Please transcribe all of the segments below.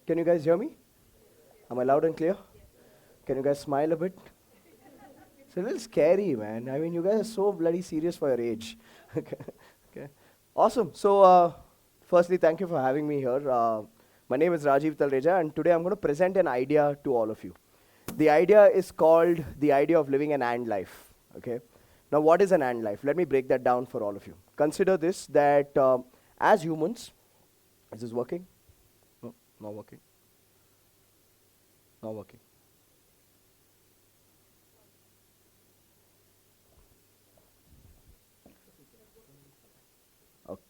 Can you guys hear me? Am I loud and clear? Can you guys smile a bit? It's a little scary, man. I mean, you guys are so bloody serious for your age. Okay. Awesome. So, firstly, thank you for having me here. My name is Rajeev Talerja, and today I'm going to present an idea to all of you. The idea is called the idea of living an and life. Okay. Now, what is an and life? Let me break that down for all of you. Consider this, that as humans, is this working? No, not working. Not working. Okay.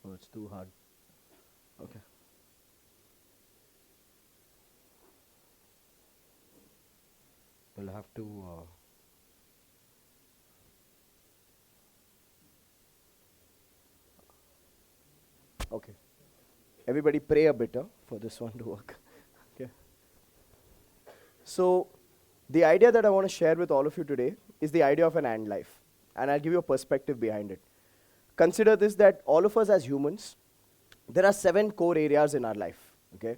Oh, it's too hard. Okay. We'll have to. Okay. Everybody pray a bit for this one to work. Okay. So, the idea that I want to share with all of you today is the idea of an and life. And I'll give you a perspective behind it. Consider this, that all of us as humans, there are 7 core areas in our life. Okay.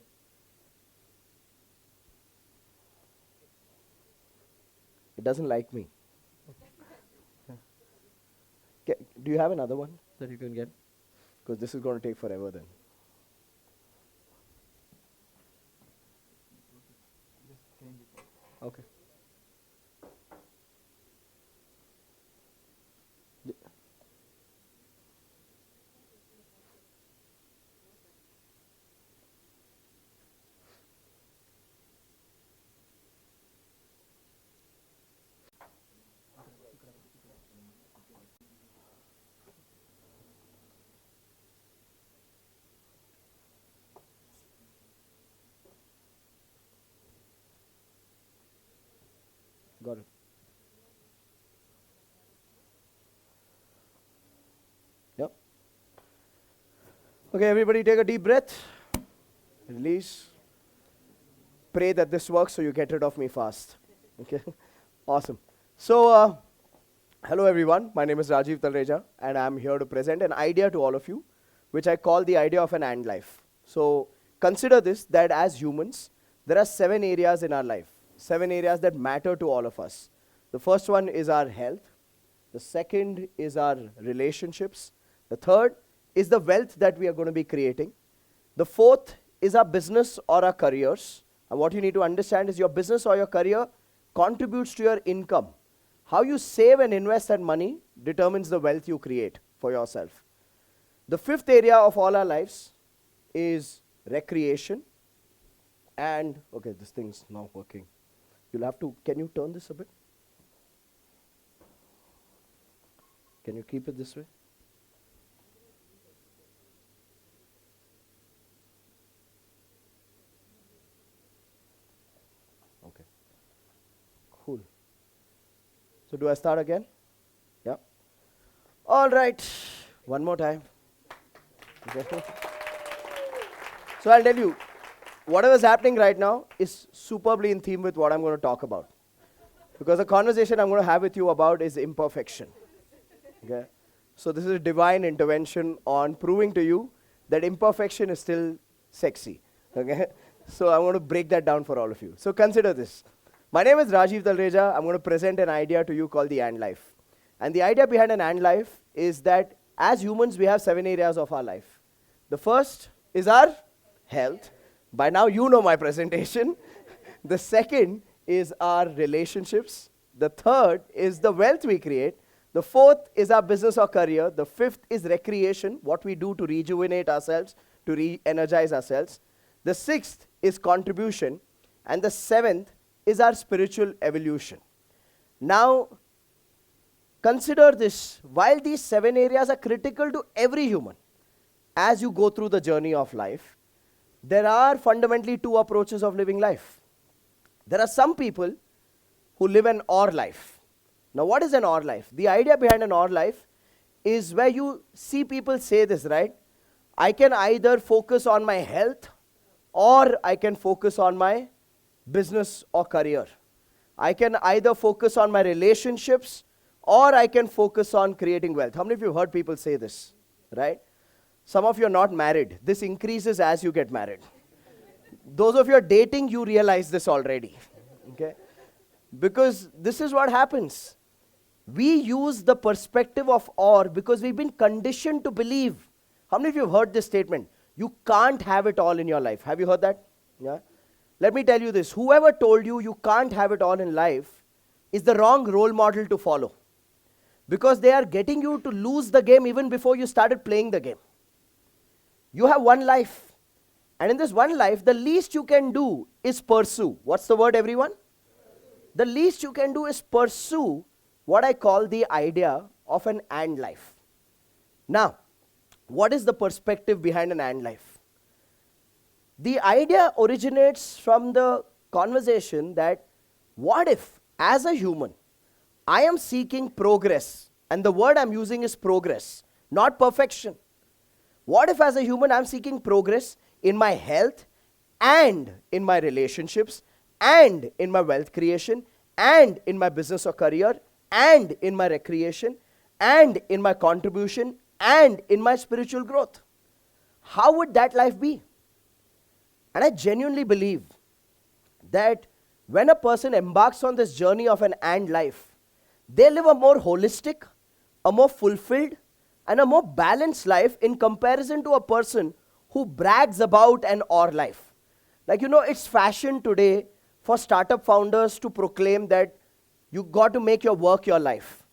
It doesn't like me. Do you have another one that you can get? Because this is going to take forever then. Okay. Got it. Yep. Okay, everybody take a deep breath. Release. Pray that this works so you get rid of me fast. Okay. Awesome. So, hello everyone. My name is Rajeev Talerja, and I'm here to present an idea to all of you, which I call the idea of an and life. So, consider this, that as humans, there are 7 areas in our life. 7 areas that matter to all of us. The first one is our health. The second is our relationships. The third is the wealth that we are going to be creating. The fourth is our business or our careers. And what you need to understand is your business or your career contributes to your income. How you save and invest that money determines the wealth you create for yourself. The fifth area of all our lives is recreation. And, okay, this thing's not working. You'll have to, can you turn this a bit? Can you keep it this way? Okay. Cool. So do I start again? Yeah. All right. One more time. Okay. So I'll tell you, whatever's happening right now is superbly in theme with what I'm going to talk about. Because the conversation I'm going to have with you about is imperfection. Okay? So this is a divine intervention on proving to you that imperfection is still sexy. Okay? So I want to break that down for all of you. So consider this. My name is Rajeev Talerja. I'm going to present an idea to you called the and life. And the idea behind an and life is that as humans, we have 7 areas of our life. The first is our health. By now, you know my presentation. The second is our relationships. The third is the wealth we create. The fourth is our business or career. The fifth is recreation, what we do to rejuvenate ourselves, to re-energize ourselves. The sixth is contribution. And the seventh is our spiritual evolution. Now, consider this. While these 7 areas are critical to every human, as you go through the journey of life, there are fundamentally 2 approaches of living life. There are some people who live an or life. Now, what is an or life? The idea behind an or life is where you see people say this, right? I can either focus on my health or I can focus on my business or career. I can either focus on my relationships or I can focus on creating wealth. How many of you heard people say this, right? Some of you are not married. This increases as you get married. Those of you are dating, you realize this already. Okay? Because this is what happens. We use the perspective of or because we've been conditioned to believe. How many of you have heard this statement? You can't have it all in your life. Have you heard that? Yeah. Let me tell you this. Whoever told you you can't have it all in life is the wrong role model to follow. Because they are getting you to lose the game even before you started playing the game. You have one life. And in this one life, the least you can do is pursue. What's the word, everyone? The least you can do is pursue what I call the idea of an and life. Now, what is the perspective behind an and life? The idea originates from the conversation that what if, as a human, I am seeking progress, and the word I'm using is progress, not perfection. What if, as a human, I'm seeking progress in my health and in my relationships and in my wealth creation and in my business or career and in my recreation and in my contribution and in my spiritual growth? How would that life be? And I genuinely believe that when a person embarks on this journey of an and life, they live a more holistic, a more fulfilled, and a more balanced life in comparison to a person who brags about an or life. Like, it's fashion today for startup founders to proclaim that you got to make your work your life.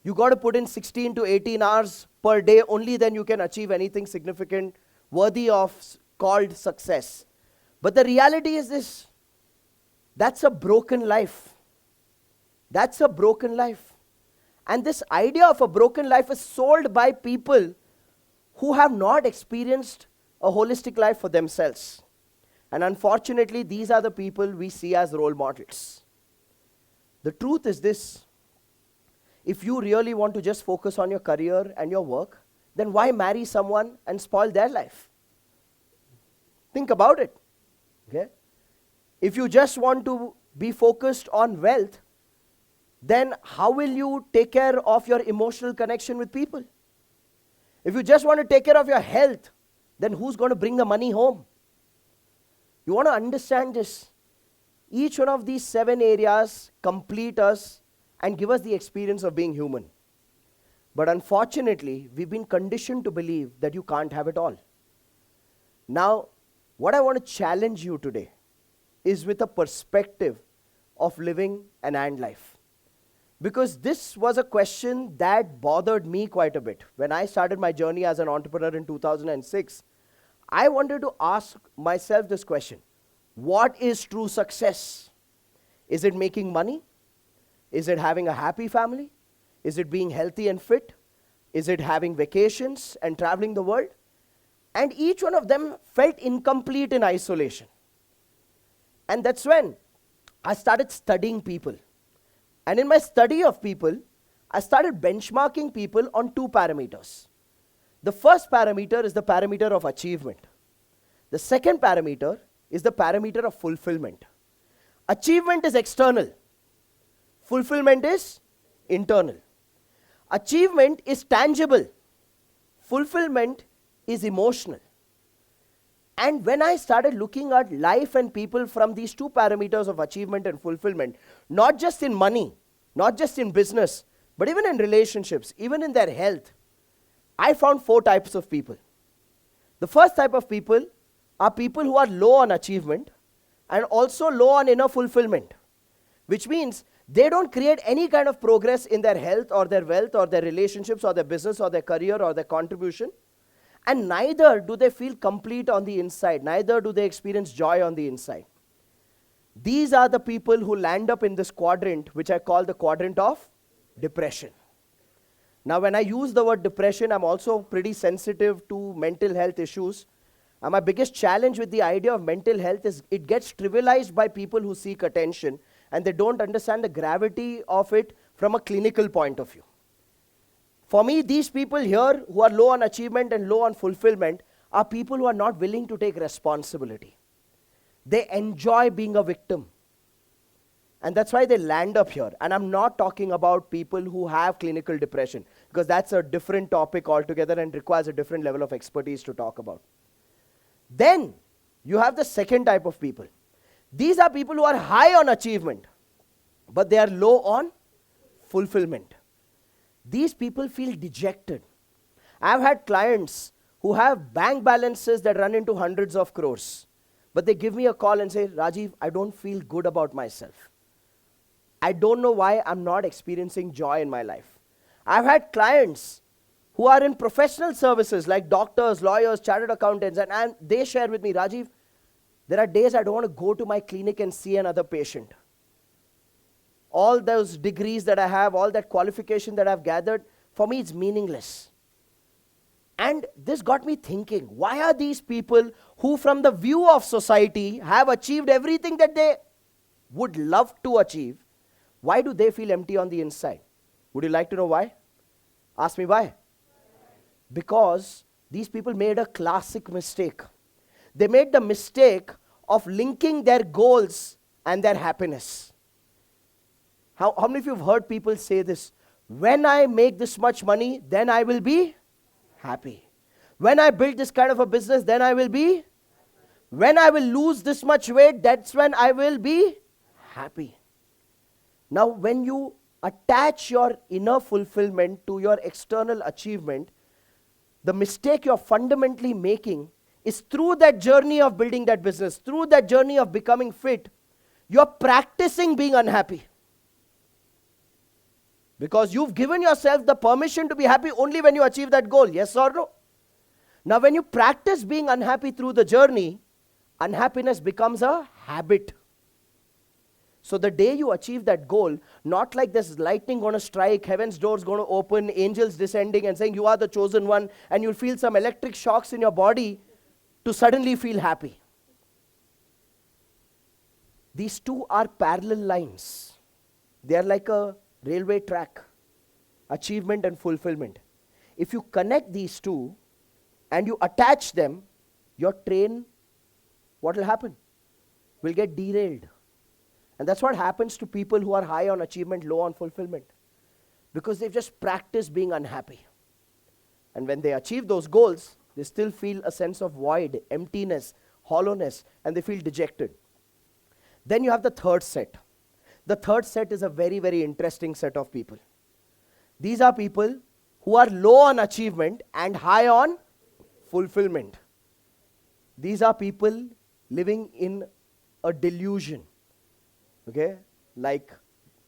You got to put in 16 to 18 hours per day, only then you can achieve anything significant, worthy of called success. But the reality is this, that's a broken life. That's a broken life. And this idea of a broken life is sold by people who have not experienced a holistic life for themselves. And unfortunately, these are the people we see as role models. The truth is this, if you really want to just focus on your career and your work, then why marry someone and spoil their life? Think about it. Okay? If you just want to be focused on wealth, then how will you take care of your emotional connection with people? If you just want to take care of your health, then who's going to bring the money home? You want to understand this. Each one of these 7 areas complete us and give us the experience of being human. But unfortunately, we've been conditioned to believe that you can't have it all. Now, what I want to challenge you today is with a perspective of living an and life. Because this was a question that bothered me quite a bit. When I started my journey as an entrepreneur in 2006, I wanted to ask myself this question. What is true success? Is it making money? Is it having a happy family? Is it being healthy and fit? Is it having vacations and traveling the world? And each one of them felt incomplete in isolation. And that's when I started studying people. And in my study of people, I started benchmarking people on 2 parameters. The first parameter is the parameter of achievement. The second parameter is the parameter of fulfillment. Achievement is external. Fulfillment is internal. Achievement is tangible. Fulfillment is emotional. And when I started looking at life and people from these 2 parameters of achievement and fulfillment, not just in money, not just in business, but even in relationships, even in their health, I found 4 types of people. The first type of people are people who are low on achievement and also low on inner fulfillment, which means they don't create any kind of progress in their health or their wealth or their relationships or their business or their career or their contribution. And neither do they feel complete on the inside. Neither do they experience joy on the inside. These are the people who land up in this quadrant, which I call the quadrant of depression. Now, when I use the word depression, I'm also pretty sensitive to mental health issues. And my biggest challenge with the idea of mental health is it gets trivialized by people who seek attention, and they don't understand the gravity of it from a clinical point of view. For me, these people here who are low on achievement and low on fulfillment are people who are not willing to take responsibility. They enjoy being a victim. And that's why they land up here. And I'm not talking about people who have clinical depression. because that's a different topic altogether and requires a different level of expertise to talk about. Then you have the second type of people. These are people who are high on achievement, but they are low on fulfillment. These people feel dejected. I've had clients who have bank balances that run into hundreds of crores, but they give me a call and say, Rajeev, I don't feel good about myself. I don't know why I'm not experiencing joy in my life. I've had clients who are in professional services like doctors, lawyers, chartered accountants, and they share with me, Rajeev, there are days I don't want to go to my clinic and see another patient. All those degrees that I have, all that qualification that I've gathered, for me it's meaningless. And this got me thinking, why are these people who from the view of society have achieved everything that they would love to achieve, why do they feel empty on the inside? Would you like to know why? Ask me why. Because these people made a classic mistake. They made the mistake of linking their goals and their happiness. How many of you have heard people say this? When I make this much money, then I will be happy. When I build this kind of a business, then I will be. When I will lose this much weight, that's when I will be happy. Now, when you attach your inner fulfillment to your external achievement, the mistake you're fundamentally making is through that journey of building that business, through that journey of becoming fit, you're practicing being unhappy. Because you've given yourself the permission to be happy only when you achieve that goal, yes or no? Now, when you practice being unhappy through the journey, unhappiness becomes a habit. So the day you achieve that goal, not like this lightning going to strike, heaven's doors going to open, angels descending and saying you are the chosen one, and you'll feel some electric shocks in your body to suddenly feel happy. These two are parallel lines. They are like a railway track, achievement and fulfillment. If you connect these two and you attach them, your train, what will happen? Will get derailed. And that's what happens to people who are high on achievement, low on fulfillment. Because they've just practiced being unhappy. And when they achieve those goals, they still feel a sense of void, emptiness, hollowness, and they feel dejected. Then you have the third set. The third set is a very, very interesting set of people. These are people who are low on achievement and high on fulfillment. These are people living in a delusion. Okay? Like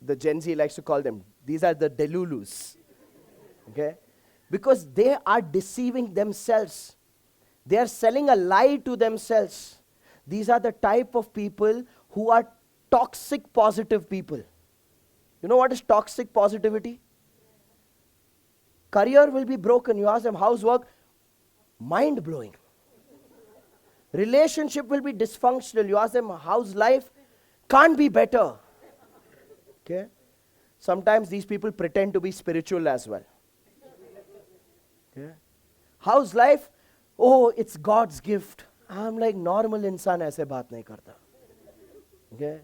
the Gen Z likes to call them. These are the delulus. Okay? Because they are deceiving themselves. They are selling a lie to themselves. These are the type of people who are toxic positive people. You know what is toxic positivity? Career will be broken. You ask them, how's work? Mind blowing. Relationship will be dysfunctional. You ask them, how's life? Can't be better. Okay? Sometimes these people pretend to be spiritual as well. Okay? How's life? Oh, it's God's gift. I'm like, normal insan aise baat nahi karta. Okay?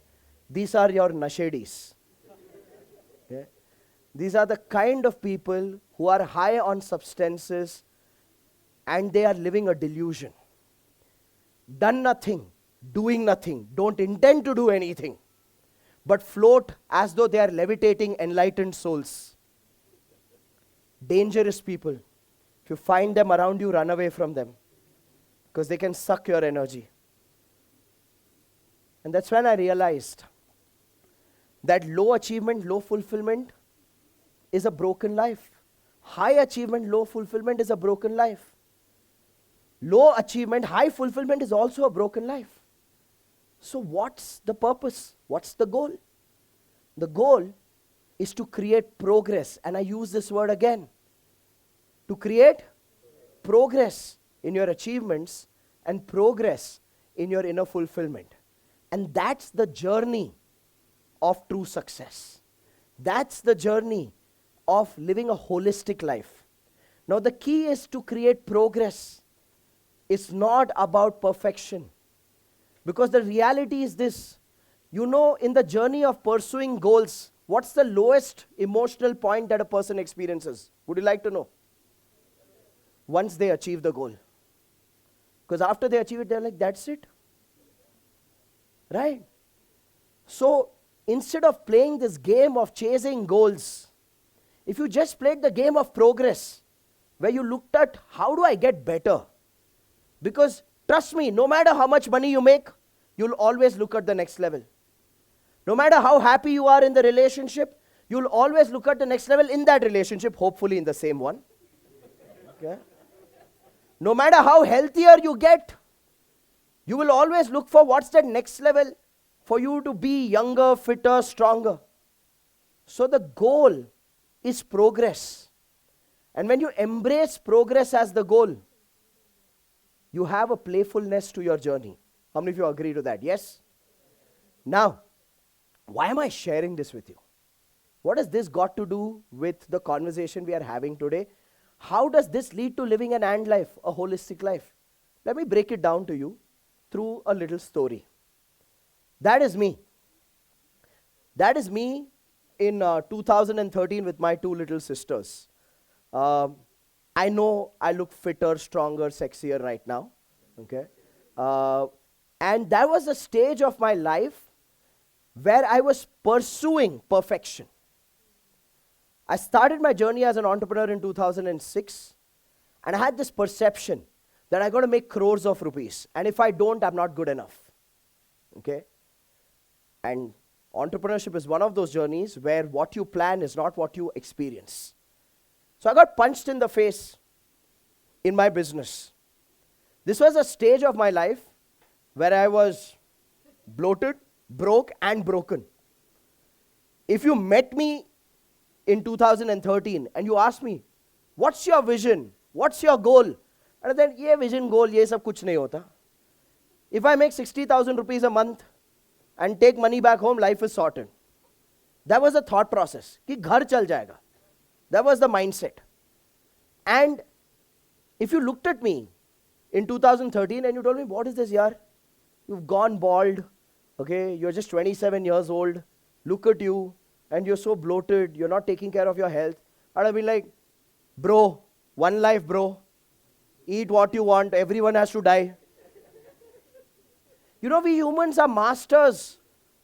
These are your nashedis. Okay? These are the kind of people who are high on substances and they are living a delusion. Done nothing, doing nothing, don't intend to do anything, but float as though they are levitating enlightened souls. Dangerous people. If you find them around you, run away from them because they can suck your energy. And that's when I realized that low achievement, low fulfillment is a broken life. High achievement, low fulfillment is a broken life. Low achievement, high fulfillment is also a broken life. So what's the purpose? What's the goal? The goal is to create progress. And I use this word again. To create progress in your achievements and progress in your inner fulfillment. And that's the journey of true success. That's the journey of living a holistic life. Now the key is to create progress. It's not about perfection. Because the reality is this. You know, in the journey of pursuing goals, what's the lowest emotional point that a person experiences? Would you like to know? Once they achieve the goal. Because after they achieve it, they're like, that's it. Right? So, instead of playing this game of chasing goals, if you just played the game of progress, where you looked at how do I get better? Because trust me, no matter how much money you make, you'll always look at the next level. No matter how happy you are in the relationship, you'll always look at the next level in that relationship, hopefully in the same one. Okay? No matter how healthier you get, you will always look for what's that next level for you to be younger, fitter, stronger. So the goal is progress. And when you embrace progress as the goal, you have a playfulness to your journey. How many of you agree to that? Yes? Now, why am I sharing this with you? What has this got to do with the conversation we are having today? How does this lead to living an and life, a holistic life? Let me break it down to you through a little story. That is me. That is me in 2013 with my two little sisters. I know I look fitter, stronger, sexier right now. Okay? And that was a stage of my life where I was pursuing perfection. I started my journey as an entrepreneur in 2006, and I had this perception that I got to make crores of rupees, and if I don't, I'm not good enough. Okay? And entrepreneurship is one of those journeys where what you plan is not what you experience. So I got punched in the face in my business. This was a stage of my life where I was bloated, broke, and broken. If you met me in 2013 and you asked me, what's your vision? What's your goal? And I said, ye vision, goal, ye sab kuch nahi hota. If I make 60,000 rupees a month and take money back home, life is sorted. That was the thought process. Ki ghar chal jayega. That was the mindset. And if you looked at me in 2013 and you told me, what is this yaar? You've gone bald. Okay, you're just 27 years old. Look at you. And you're so bloated. You're not taking care of your health. I'd have been like, bro, one life, bro. Eat what you want. Everyone has to die. You know, we humans are masters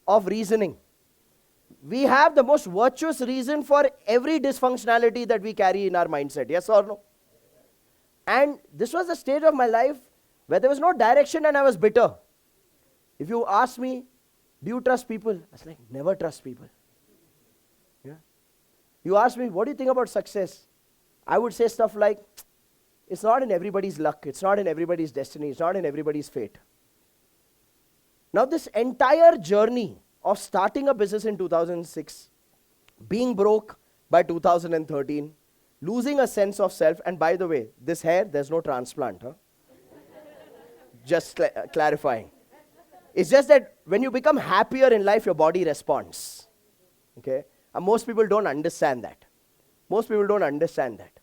of reasoning. We have the most virtuous reason for every dysfunctionality that we carry in our mindset. Yes or no? And this was the stage of my life where there was no direction and I was bitter. If you ask me, do you trust people? I was like, never trust people. Yeah. You ask me, what do you think about success? I would say stuff like, it's not in everybody's luck. It's not in everybody's destiny. It's not in everybody's fate. Now this entire journey of starting a business in 2006, being broke by 2013, losing a sense of self, and by the way, this hair, there's no transplant. Huh? Just clarifying. It's just that when you become happier in life, your body responds. Okay? And most people don't understand that. Most people don't understand that.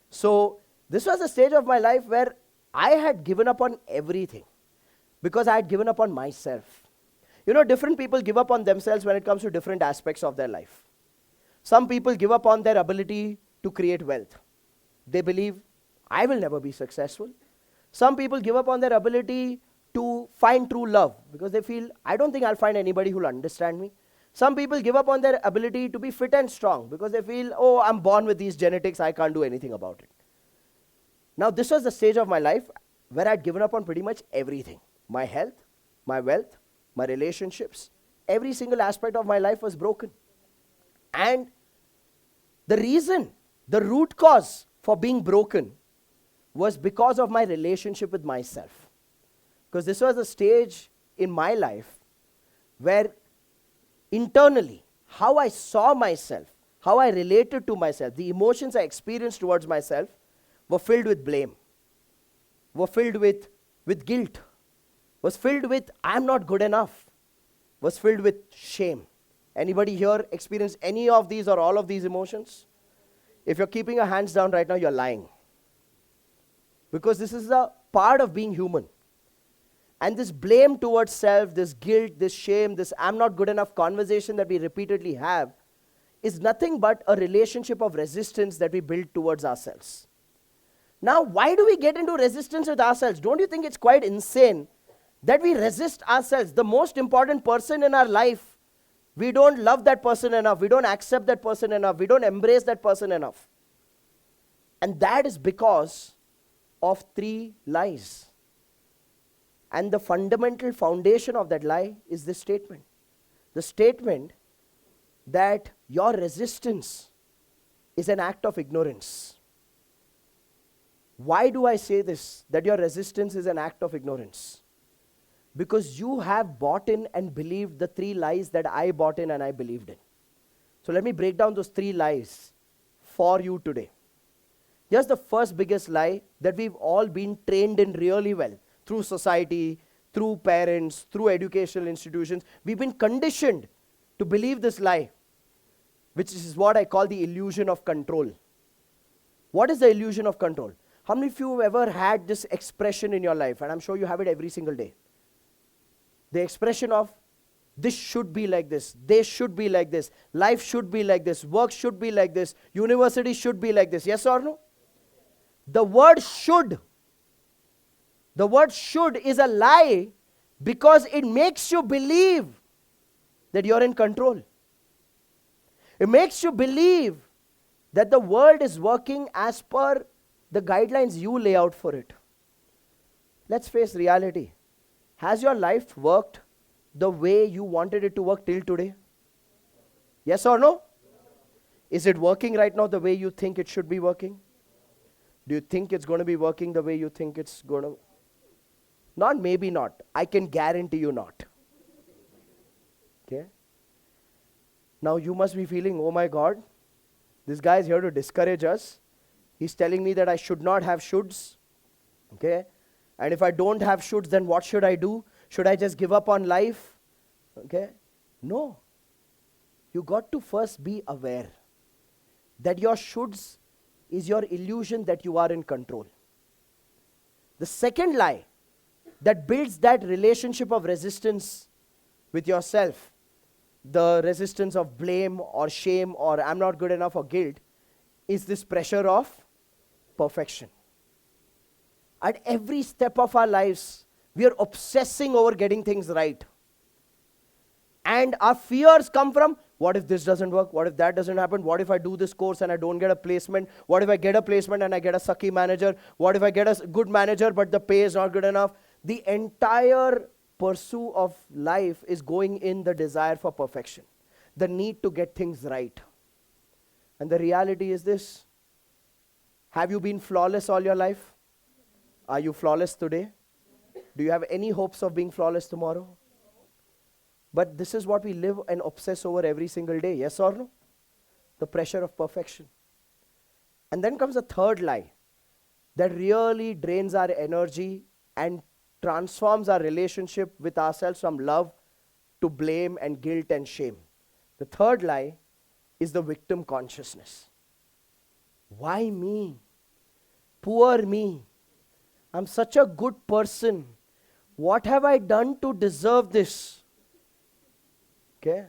So this was a stage of my life where I had given up on everything because I had given up on myself. You know, different people give up on themselves when it comes to different aspects of their life. Some people give up on their ability to create wealth. They believe, I will never be successful. Some people give up on their ability to find true love because they feel, I don't think I'll find anybody who will understand me. Some people give up on their ability to be fit and strong because they feel, oh, I'm born with these genetics, I can't do anything about it. Now, this was the stage of my life where I'd given up on pretty much everything. My health, my wealth, my relationships, every single aspect of my life was broken. And the reason, the root cause for being broken was because of my relationship with myself. Because this was a stage in my life where internally, how I saw myself, how I related to myself, the emotions I experienced towards myself were filled with blame, were filled with guilt, was filled with I'm not good enough, was filled with shame. Anybody here experience any of these or all of these emotions? If you're keeping your hands down right now, you're lying. Because this is a part of being human. And this blame towards self, this guilt, this shame, this I'm not good enough conversation that we repeatedly have is nothing but a relationship of resistance that we build towards ourselves. Now, why do we get into resistance with ourselves? Don't you think it's quite insane that we resist ourselves? The most important person in our life, we don't love that person enough. We don't accept that person enough. We don't embrace that person enough. And that is because of 3 lies. And the fundamental foundation of that lie is this statement. The statement that your resistance is an act of ignorance. Why do I say this, that your resistance is an act of ignorance? Because you have bought in and believed the 3 lies that I bought in and I believed in. So let me break down those 3 lies for you today. Here's the first biggest lie that we've all been trained in really well. Through society, through parents, through educational institutions. We've been conditioned to believe this lie, which is what I call the illusion of control. What is the illusion of control? How many of you have ever had this expression in your life? And I'm sure you have it every single day. The expression of, this should be like this, they should be like this, life should be like this, work should be like this, university should be like this. Yes or no? The word should is a lie because it makes you believe that you're in control. It makes you believe that the world is working as per the guidelines you lay out for it. Let's face reality. Has your life worked the way you wanted it to work till today? Yes or no? Is it working right now the way you think it should be working? Do you think it's going to be working the way you think it's going to? Not maybe not. I can guarantee you not. Okay? Now you must be feeling, oh my God, this guy is here to discourage us. He's telling me that I should not have shoulds. Okay? And if I don't have shoulds, then what should I do? Should I just give up on life? Okay? No. You got to first be aware that your shoulds is your illusion that you are in control. The second lie that builds that relationship of resistance with yourself, the resistance of blame or shame or I'm not good enough or guilt, is this pressure of perfection. At every step of our lives, we are obsessing over getting things right. And our fears come from, what if this doesn't work? What if that doesn't happen? What if I do this course and I don't get a placement? What if I get a placement and I get a sucky manager? What if I get a good manager but the pay is not good enough? The entire pursuit of life is going in the desire for perfection, the need to get things right. And the reality is this. Have you been flawless all your life? Are you flawless today? Do you have any hopes of being flawless tomorrow? But this is what we live and obsess over every single day. Yes or no? The pressure of perfection. And then comes a third lie that really drains our energy and transforms our relationship with ourselves from love to blame and guilt and shame. The third lie is the victim consciousness. Why me? Poor me. I'm such a good person. What have I done to deserve this? Okay?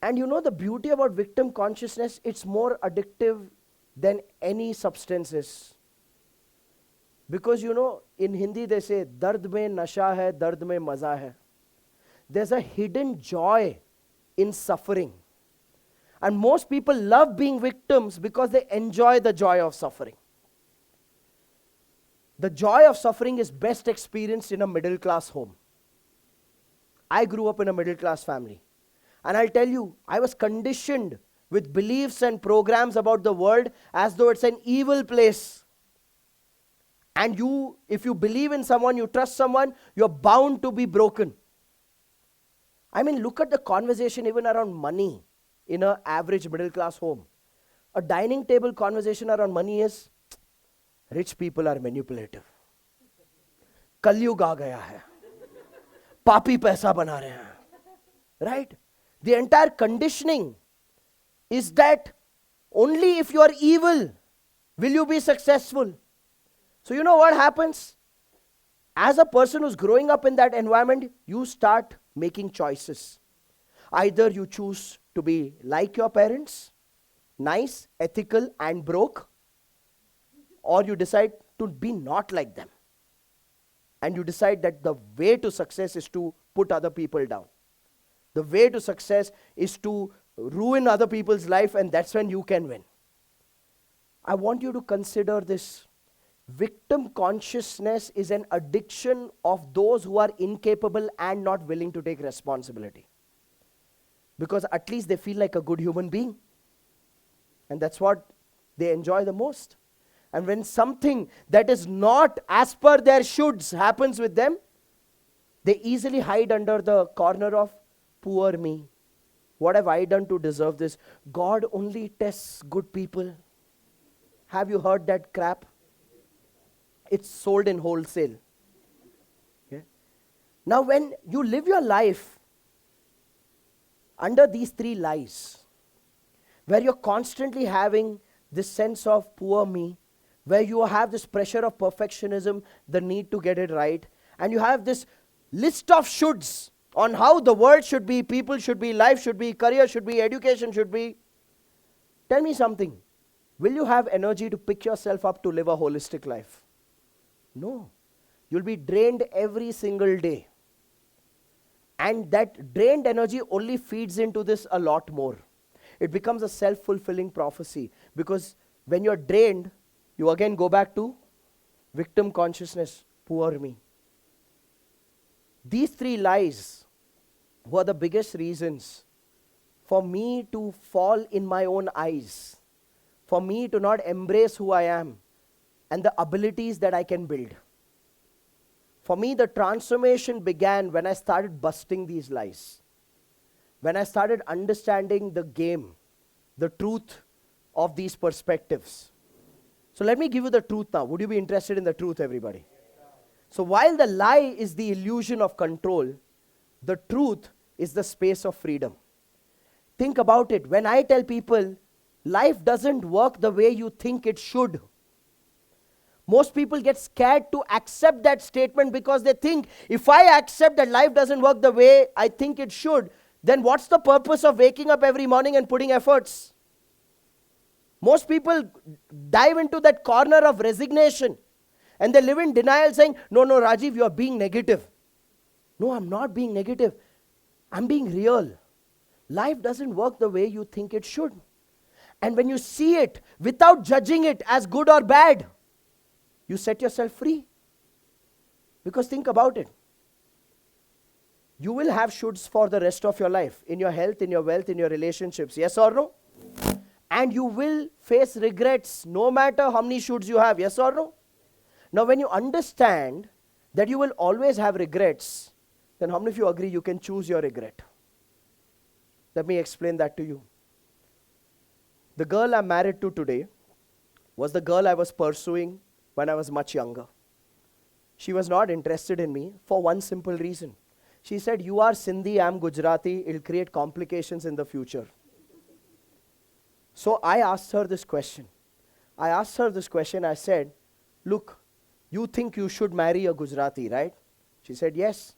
And you know the beauty about victim consciousness, it's more addictive than any substances. Because you know, in Hindi they say, dard mein nasha hai, dard mein maza hai. There's a hidden joy in suffering. And most people love being victims because they enjoy the joy of suffering. The joy of suffering is best experienced in a middle class home. I grew up in a middle class family. And I'll tell you, I was conditioned with beliefs and programs about the world as though it's an evil place. And you, if you believe in someone, you trust someone, you're bound to be broken. I mean, look at the conversation even around money in an average middle class home. A dining table conversation around money is, rich people are manipulative. Kalyug aa gaya hai. Papi paisa bana rahe hain. Right? The entire conditioning is that only if you are evil will you be successful. So you know what happens? As a person who's growing up in that environment, you start making choices. Either you choose to be like your parents, nice, ethical, and broke, or you decide to be not like them. And you decide that the way to success is to put other people down. The way to success is to ruin other people's life, and that's when you can win. I want you to consider this. Victim consciousness is an addiction of those who are incapable and not willing to take responsibility. Because at least they feel like a good human being. And that's what they enjoy the most. And when something that is not as per their shoulds happens with them, they easily hide under the corner of, poor me. What have I done to deserve this? God only tests good people. Have you heard that crap? It's sold in wholesale. Okay? Now when you live your life under these three lies, where you're constantly having this sense of poor me, where you have this pressure of perfectionism, the need to get it right, and you have this list of shoulds on how the world should be, people should be, life should be, career should be, education should be. Tell me something. Will you have energy to pick yourself up to live a holistic life? No. You'll be drained every single day. And that drained energy only feeds into this a lot more. It becomes a self-fulfilling prophecy. Because when you're drained, you again go back to victim consciousness, poor me. These three lies were the biggest reasons for me to fall in my own eyes, for me to not embrace who I am and the abilities that I can build. For me, the transformation began when I started busting these lies. When I started understanding the game, the truth of these perspectives. So let me give you the truth now. Would you be interested in the truth, everybody? So while the lie is the illusion of control, the truth is the space of freedom. Think about it. When I tell people, life doesn't work the way you think it should, most people get scared to accept that statement because they think, if I accept that life doesn't work the way I think it should, then what's the purpose of waking up every morning and putting efforts? Most people dive into that corner of resignation and they live in denial saying, no, Rajeev, you're being negative. No, I'm not being negative. I'm being real. Life doesn't work the way you think it should. And when you see it without judging it as good or bad, you set yourself free. Because think about it. You will have shoulds for the rest of your life, in your health, in your wealth, in your relationships, yes or no? And you will face regrets no matter how many shoulds you have, yes or no? Now when you understand that you will always have regrets, then how many of you agree you can choose your regret? Let me explain that to you. The girl I'm married to today was the girl I was pursuing when I was much younger. She was not interested in me for one simple reason. She said, you are Sindhi, I'm Gujarati, it'll create complications in the future. So I asked her this question. I said, look, you think you should marry a Gujarati, right? She said, yes.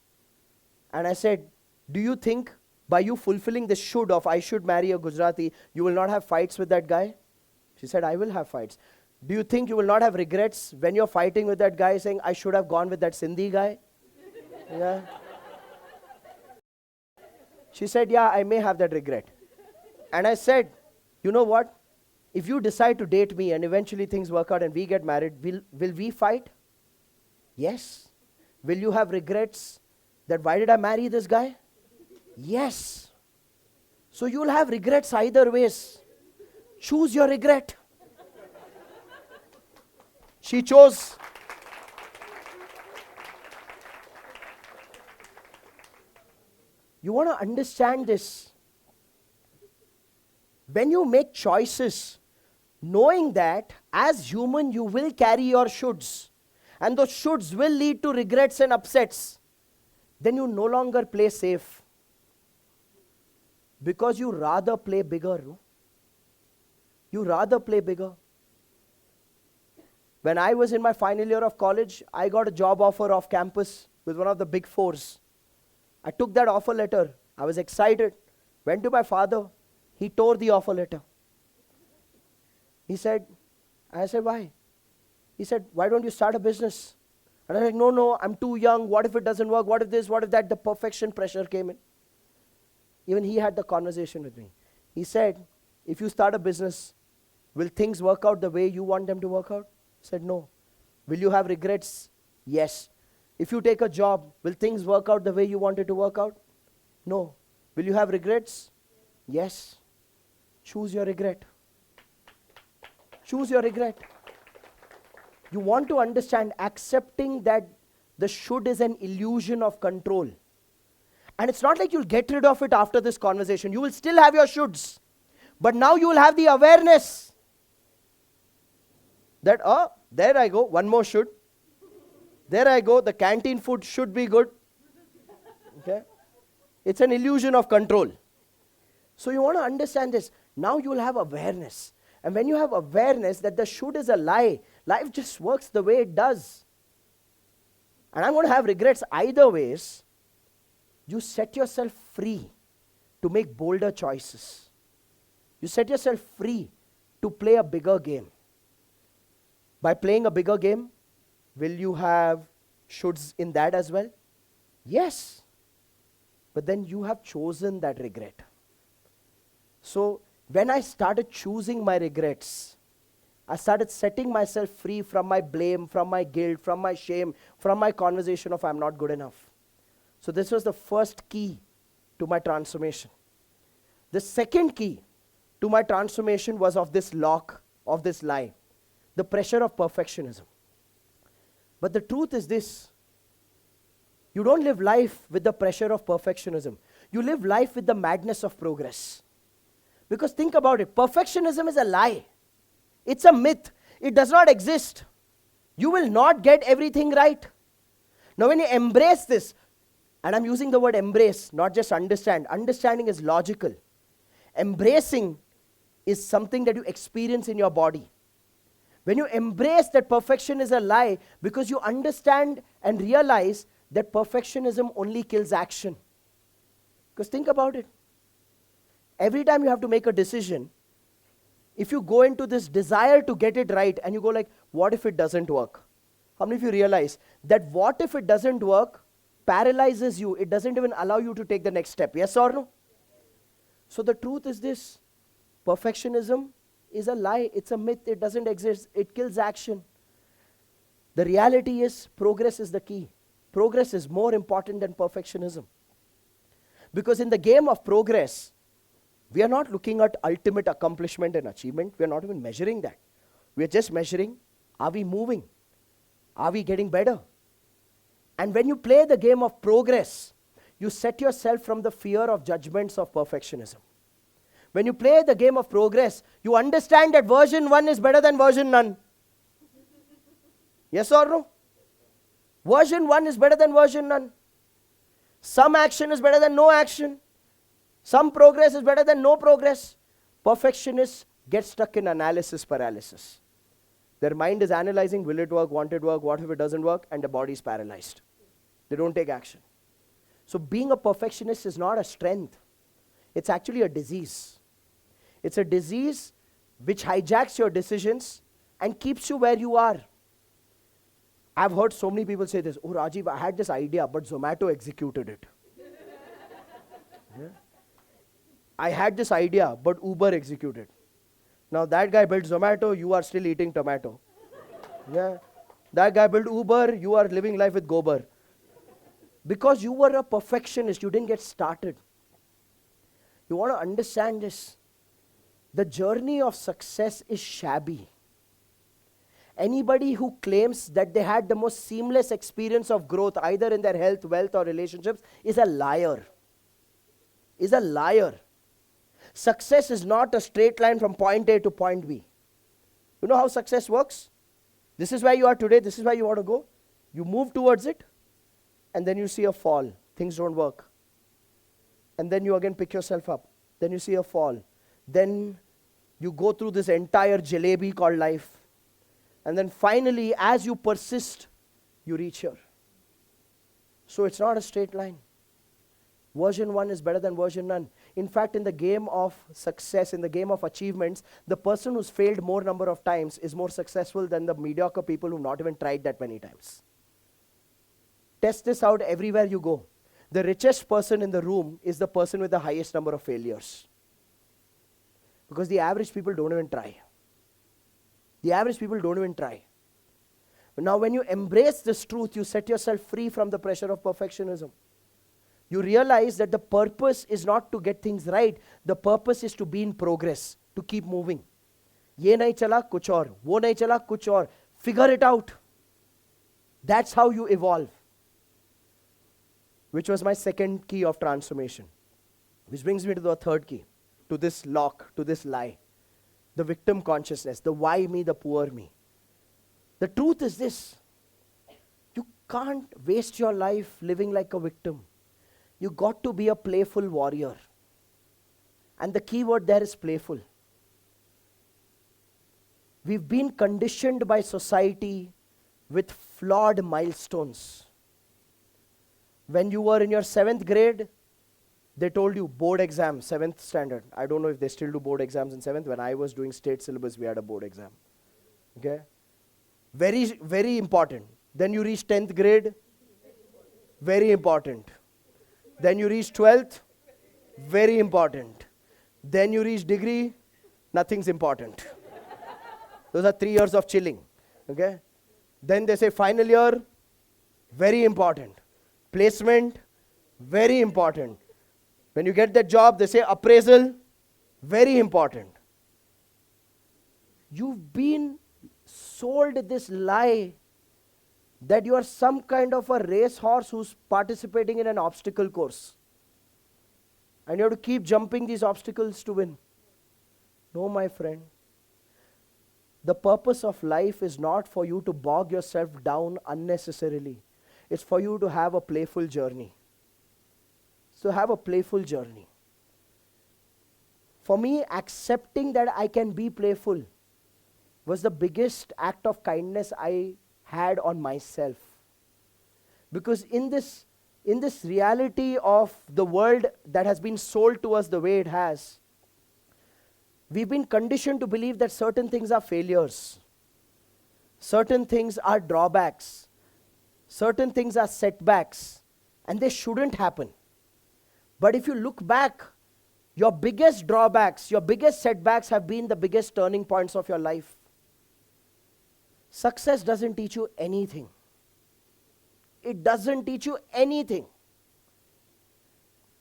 And I said, do you think by you fulfilling the should of I should marry a Gujarati, you will not have fights with that guy? She said, I will have fights. Do you think you will not have regrets when you're fighting with that guy saying, I should have gone with that Sindhi guy? Yeah. She said, yeah, I may have that regret. And I said, you know what? If you decide to date me and eventually things work out and we get married, will we fight? Yes. Will you have regrets that why did I marry this guy? Yes. So you'll have regrets either ways. Choose your regret. She chose. You want to understand this. When you make choices, knowing that as human you will carry your shoulds, and those shoulds will lead to regrets and upsets, then you no longer play safe. Because you rather play bigger. No? You rather play bigger. When I was in my final year of college, I got a job offer off campus with one of the big fours. I took that offer letter. I was excited. Went to my father. He tore the offer letter. I said, why? He said, why don't you start a business? And I was like, no, I'm too young. What if it doesn't work? What if this? What if that? The perfection pressure came in. Even he had the conversation with me. He said, if you start a business, will things work out the way you want them to work out? I said, no. Will you have regrets? Yes. If you take a job, will things work out the way you want it to work out? No. Will you have regrets? Yes. Choose your regret. Choose your regret. You want to understand accepting that the should is an illusion of control. And it's not like you'll get rid of it after this conversation. You will still have your shoulds. But now you will have the awareness that, there I go, one more should. There I go, the canteen food should be good. Okay? It's an illusion of control. So you want to understand this. Now you will have awareness. And when you have awareness that the should is a lie, life just works the way it does. And I'm going to have regrets either ways. You set yourself free to make bolder choices. You set yourself free to play a bigger game. By playing a bigger game, will you have shoulds in that as well? Yes. But then you have chosen that regret. So when I started choosing my regrets, I started setting myself free from my blame, from my guilt, from my shame, from my conversation of I'm not good enough. So this was the first key to my transformation. The second key to my transformation was of this lock, of this lie, the pressure of perfectionism. But the truth is this: you don't live life with the pressure of perfectionism. You live life with the madness of progress. Because think about it, perfectionism is a lie. It's a myth. It does not exist. You will not get everything right. Now when you embrace this, and I'm using the word embrace, not just understand. Understanding is logical. Embracing is something that you experience in your body. When you embrace that perfection is a lie, because you understand and realize that perfectionism only kills action. Because think about it. Every time you have to make a decision, if you go into this desire to get it right and you go like, what if it doesn't work? How many of you realize that what if it doesn't work paralyzes you? It doesn't even allow you to take the next step. Yes or no? So the truth is this: perfectionism is a lie. It's a myth. It doesn't exist. It kills action. The reality is progress is the key. Progress is more important than perfectionism. Because in the game of progress, we are not looking at ultimate accomplishment and achievement. We are not even measuring that. We are just measuring, are we moving? Are we getting better? And when you play the game of progress, you set yourself from the fear of judgments of perfectionism. When you play the game of progress, you understand that version 1 is better than version none. Yes or no? Version 1 is better than version none. Some action is better than no action. Some progress is better than no progress. Perfectionists get stuck in analysis paralysis. Their mind is analyzing, will it work, won't it work, what if it doesn't work, and the body is paralyzed. They don't take action. So being a perfectionist is not a strength. It's actually a disease. It's a disease which hijacks your decisions and keeps you where you are. I've heard so many people say this, oh Rajeev, I had this idea, but Zomato executed it. Yeah. I had this idea, but Uber executed. Now that guy built Zomato, you are still eating tomato. Yeah. That guy built Uber, you are living life with Gobar. Because you were a perfectionist, you didn't get started. You want to understand this. The journey of success is shabby. Anybody who claims that they had the most seamless experience of growth, either in their health, wealth, or relationships, is a liar. Is a liar. Success is not a straight line from point A to point B. You know how success works? This is where you are today, this is where you want to go. You move towards it, and then you see a fall. Things don't work. And then you again pick yourself up. Then you see a fall. Then you go through this entire jalebi called life. And then finally, as you persist, you reach here. So it's not a straight line. Version 1 is better than version none. In fact, in the game of success, in the game of achievements, the person who's failed more number of times is more successful than the mediocre people who've not even tried that many times. Test this out everywhere you go. The richest person in the room is the person with the highest number of failures. Because the average people don't even try. The average people don't even try. But now when you embrace this truth, you set yourself free from the pressure of perfectionism. You realize that the purpose is not to get things right. The purpose is to be in progress, to keep moving. Ye nahi chala, kuch aur. Wo nahi chala, kuch aur. Figure it out. That's how you evolve. Which was my second key of transformation. Which brings me to the third key, to this lock, to this lie. The victim consciousness, the why me, the poor me. The truth is this. You can't waste your life living like a victim. You got to be a playful warrior. And the key word there is playful. We've been conditioned by society with flawed milestones. When you were in your 7th grade, they told you board exam, 7th standard. I don't know if they still do board exams in 7th. When I was doing state syllabus, we had a board exam. Okay? Very, very important. Then you reach 10th grade. Very important. Then you reach 12th. Very important. Then you reach degree. Nothing's important. Those are 3 years of chilling. Okay? Then they say final year. Very important. Placement. Very important. When you get that job, they say appraisal. Very important. You've been sold this lie that you are some kind of a racehorse who's participating in an obstacle course. And you have to keep jumping these obstacles to win. No, my friend. The purpose of life is not for you to bog yourself down unnecessarily. It's for you to have a playful journey. So have a playful journey. For me, accepting that I can be playful was the biggest act of kindness I had on myself. Because in this reality of the world that has been sold to us the way it has, we've been conditioned to believe that certain things are failures. Certain things are drawbacks. Certain things are setbacks. And they shouldn't happen. But if you look back, your biggest drawbacks, your biggest setbacks have been the biggest turning points of your life. Success doesn't teach you anything. It doesn't teach you anything.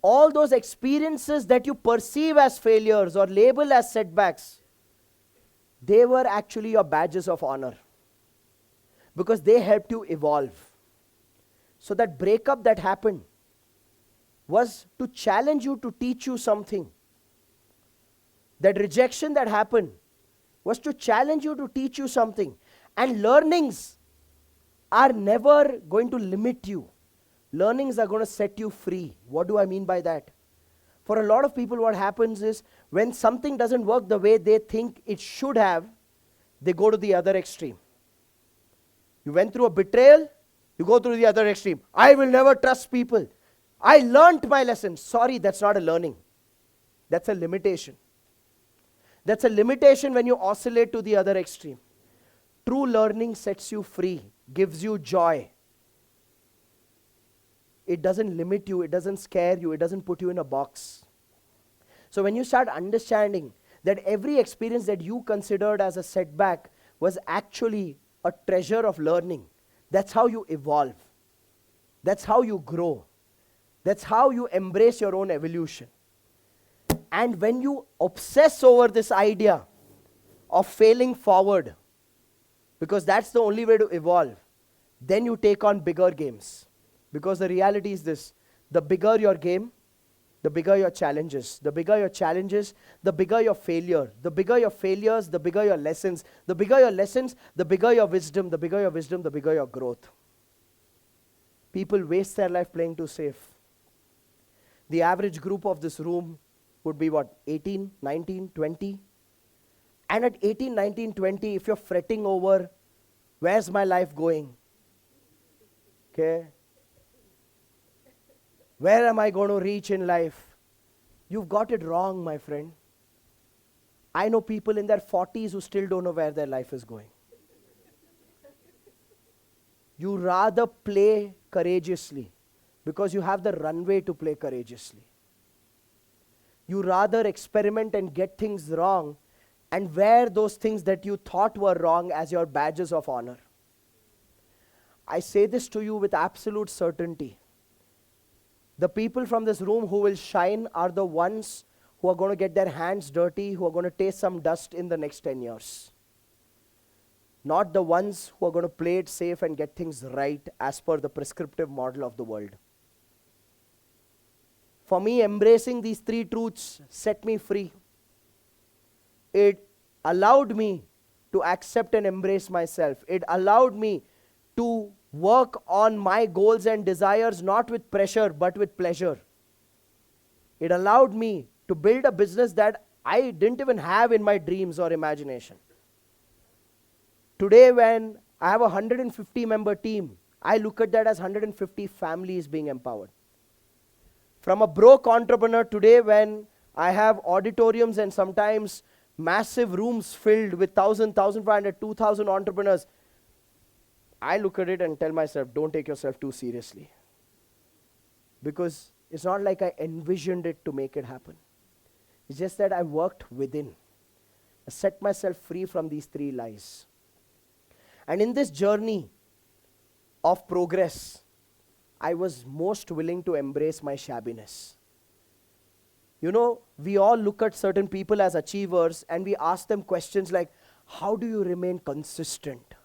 All those experiences that you perceive as failures or label as setbacks, they were actually your badges of honor. Because they helped you evolve. So that breakup that happened was to challenge you, to teach you something. That rejection that happened was to challenge you, to teach you something. And learnings are never going to limit you. Learnings are going to set you free. What do I mean by that? For a lot of people, what happens is when something doesn't work the way they think it should have, they go to the other extreme. You went through a betrayal, you go through the other extreme. I will never trust people. I learnt my lesson. Sorry, that's not a learning. That's a limitation. That's a limitation when you oscillate to the other extreme. True learning sets you free, gives you joy. It doesn't limit you, it doesn't scare you, it doesn't put you in a box. So when you start understanding that every experience that you considered as a setback was actually a treasure of learning, that's how you evolve. That's how you grow. That's how you embrace your own evolution. And when you obsess over this idea of failing forward, because that's the only way to evolve, then you take on bigger games. Because the reality is this, the bigger your game, the bigger your challenges. The bigger your challenges, the bigger your failure. The bigger your failures, the bigger your lessons. The bigger your lessons, the bigger your wisdom. The bigger your wisdom, the bigger your growth. People waste their life playing too safe. The average group of this room would be what, 18, 19, 20? And at 18, 19, 20, if you're fretting over, where's my life going? Okay? Where am I going to reach in life? You've got it wrong, my friend. I know people in their 40s who still don't know where their life is going. You rather play courageously because you have the runway to play courageously. You rather experiment and get things wrong and wear those things that you thought were wrong as your badges of honor. I say this to you with absolute certainty. The people from this room who will shine are the ones who are going to get their hands dirty, who are going to taste some dust in the next 10 years. Not the ones who are going to play it safe and get things right as per the prescriptive model of the world. For me, embracing these three truths set me free. It allowed me to accept and embrace myself. It allowed me to work on my goals and desires not with pressure but with pleasure. It allowed me to build a business that I didn't even have in my dreams or imagination. Today, when I have a 150-member team, I look at that as 150 families being empowered. From a broke entrepreneur today, when I have auditoriums and sometimes massive rooms filled with 1,000, 1,500, 2,000 entrepreneurs, I look at it and tell myself, don't take yourself too seriously. Because it's not like I envisioned it to make it happen. It's just that I worked within. I set myself free from these three lies. And in this journey of progress, I was most willing to embrace my shabbiness. You know, we all look at certain people as achievers and we ask them questions like, how do you remain consistent?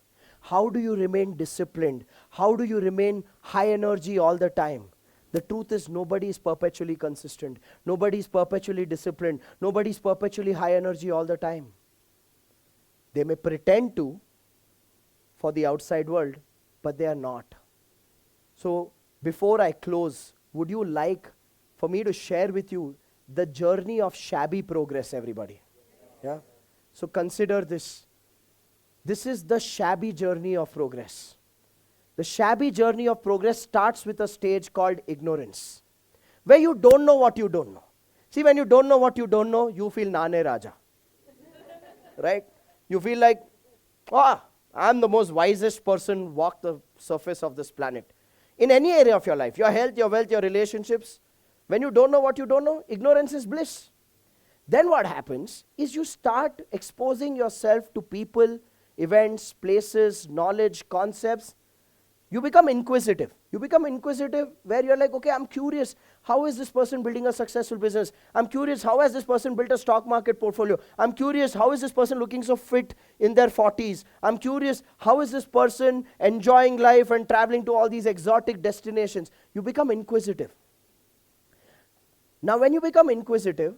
How do you remain disciplined? How do you remain high energy all the time? The truth is, nobody is perpetually consistent. Nobody is perpetually disciplined. Nobody is perpetually high energy all the time. They may pretend to for the outside world, but they are not. So, before I close, would you like for me to share with you the journey of shabby progress, everybody? Yeah? So consider this. This is the shabby journey of progress. The shabby journey of progress starts with a stage called ignorance, where you don't know what you don't know. See, when you don't know what you don't know, you feel Nane Raja. Right? You feel like, I'm the most wisest person walk the surface of this planet. In any area of your life, your health, your wealth, your relationships, when you don't know what you don't know, ignorance is bliss. Then what happens is you start exposing yourself to people, events, places, knowledge, concepts. You become inquisitive. You become inquisitive where you're like, okay, I'm curious. How is this person building a successful business? I'm curious, how has this person built a stock market portfolio? I'm curious, how is this person looking so fit in their 40s? I'm curious, how is this person enjoying life and traveling to all these exotic destinations? You become inquisitive. Now, when you become inquisitive,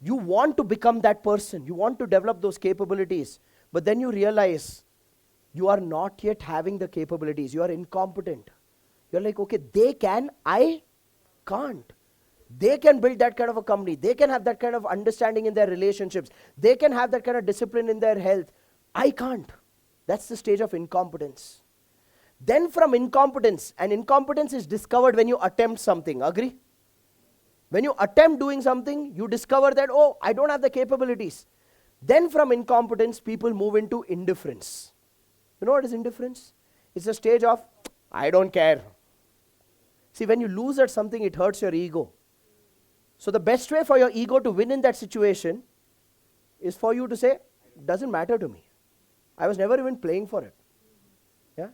you want to become that person. You want to develop those capabilities. But then you realize you are not yet having the capabilities. You are incompetent. You're like, okay, they can, I can't. They can build that kind of a company. They can have that kind of understanding in their relationships. They can have that kind of discipline in their health. I can't. That's the stage of incompetence. Then from incompetence, and incompetence is discovered when you attempt something. Agree? When you attempt doing something, you discover that, oh, I don't have the capabilities. Then from incompetence, people move into indifference. You know what is indifference? It's a stage of, I don't care. See, when you lose at something, it hurts your ego. So the best way for your ego to win in that situation is for you to say, doesn't matter to me. I was never even playing for it. Yeah?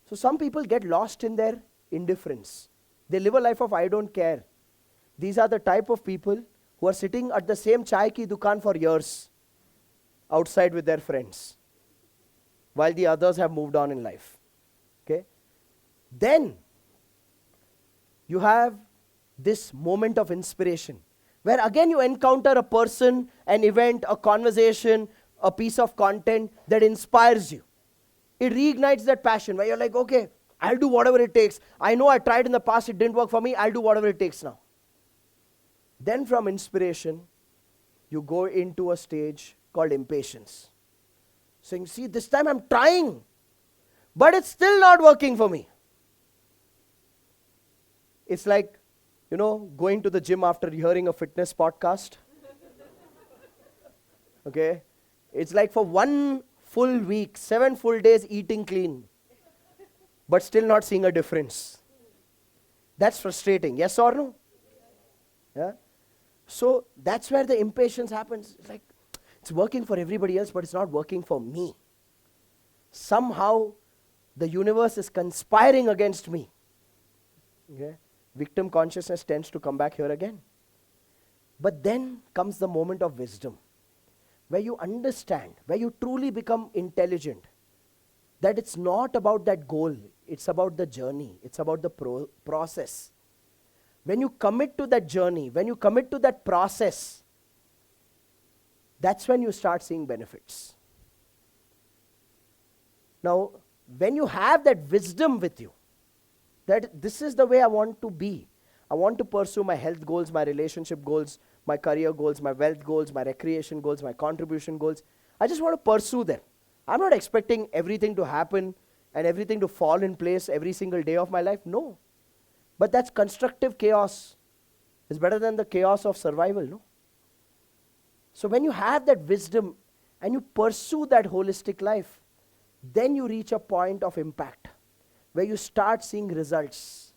So some people get lost in their indifference. They live a life of I don't care. These are the type of people who are sitting at the same chai ki dukan for years outside with their friends, while the others have moved on in life. Okay? Then you have this moment of inspiration, where again you encounter a person, an event, a conversation, a piece of content that inspires you. It reignites that passion where you're like, okay, I'll do whatever it takes. I know I tried in the past, it didn't work for me, I'll do whatever it takes now. Then from inspiration, you go into a stage called impatience. Saying, see, this time I'm trying, but it's still not working for me. It's like going to the gym after hearing a fitness podcast. Okay? It's like for 1 full week, 7 full days eating clean, but still not seeing a difference. That's frustrating. Yes or no? Yeah? So that's where the impatience happens. It's like, it's working for everybody else, but it's not working for me. Somehow, the universe is conspiring against me. Okay? Victim consciousness tends to come back here again. But then comes the moment of wisdom, where you understand, where you truly become intelligent, that it's not about that goal, it's about the journey, it's about the process. When you commit to that journey, when you commit to that process, that's when you start seeing benefits. Now, when you have that wisdom with you, that this is the way I want to be. I want to pursue my health goals, my relationship goals, my career goals, my wealth goals, my recreation goals, my contribution goals. I just want to pursue them. I'm not expecting everything to happen and everything to fall in place every single day of my life. No. But that's constructive chaos. It's better than the chaos of survival, no? So when you have that wisdom and you pursue that holistic life, then you reach a point of impact where you start seeing results.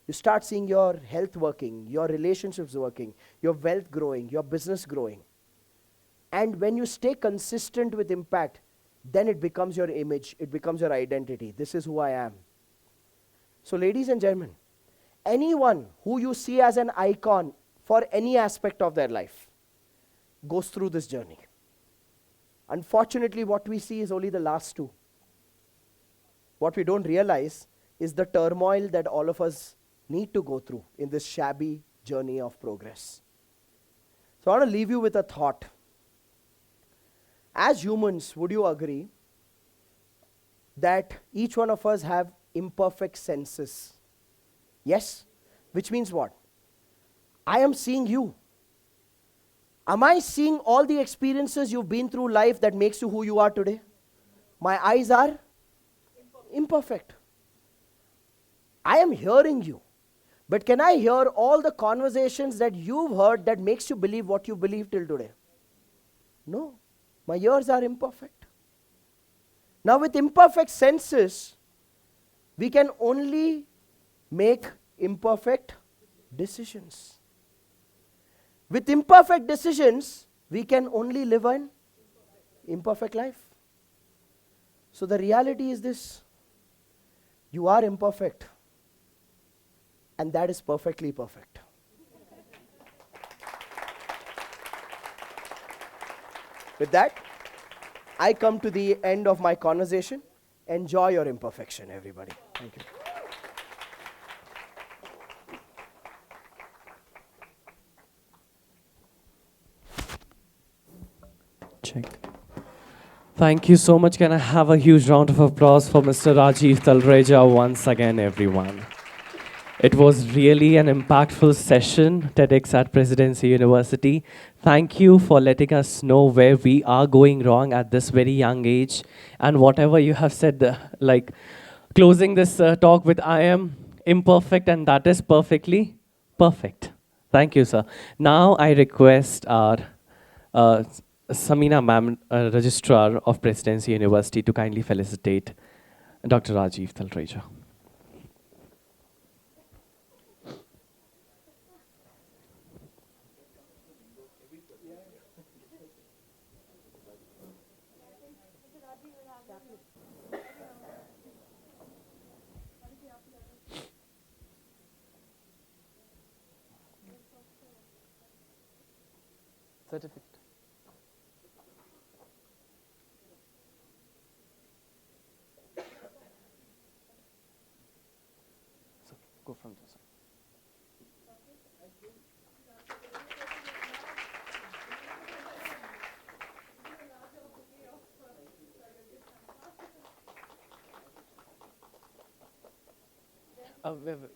You start seeing your health working, your relationships working, your wealth growing, your business growing. And when you stay consistent with impact, then it becomes your image, it becomes your identity. This is who I am. So ladies and gentlemen, anyone who you see as an icon for any aspect of their life goes through this journey. Unfortunately, what we see is only the last two. What we don't realize is the turmoil that all of us need to go through in this shabby journey of progress. So I want to leave you with a thought. As humans, would you agree that each one of us have imperfect senses? Yes? Which means what? I am seeing you. Am I seeing all the experiences you've been through life that makes you who you are today? My eyes are imperfect. I am hearing you. But can I hear all the conversations that you've heard that makes you believe what you believe till today? No. My ears are imperfect. Now with imperfect senses, we can only make imperfect decisions. With imperfect decisions, we can only live an imperfect life. So the reality is this: you are imperfect, and that is perfectly perfect. With that, I come to the end of my conversation. Enjoy your imperfection, everybody. Thank you. Check. Thank you so much. Can I have a huge round of applause for Mr. Rajeev Talerja once again, everyone. It was really an impactful session, TEDx at Presidency University. Thank you for letting us know where we are going wrong at this very young age. And whatever you have said, like closing this talk with, I am imperfect and that is perfectly perfect. Thank you, sir. Now I request our Samina ma'am, Registrar of Presidency University, to kindly felicitate Dr. Rajeev Talerja. Certificate. So, go from this side. Wait.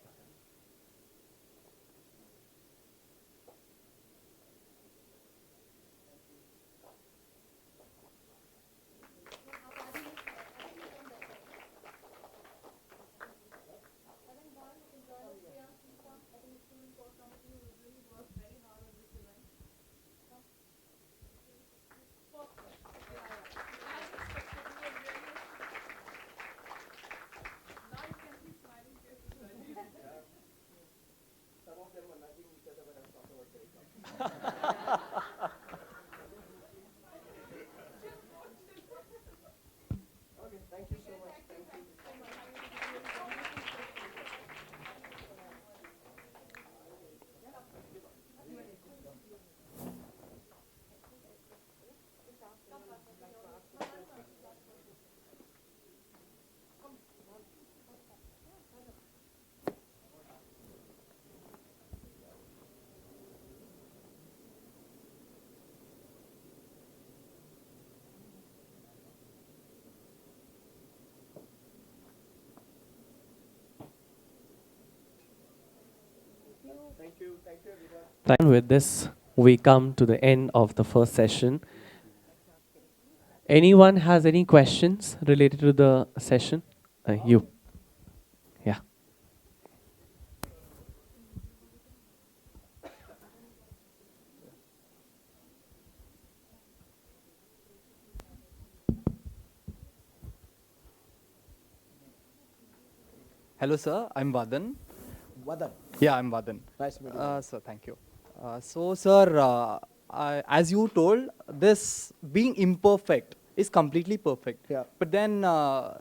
And with this, we come to the end of the first session. Anyone has any questions related to the session? You. Yeah. Hello, sir. I'm Vadan. Vadan. Yeah, I'm Vadan. Nice to meet you. Sir, thank you. So, sir, as you told, this being imperfect is completely perfect. Yeah. But then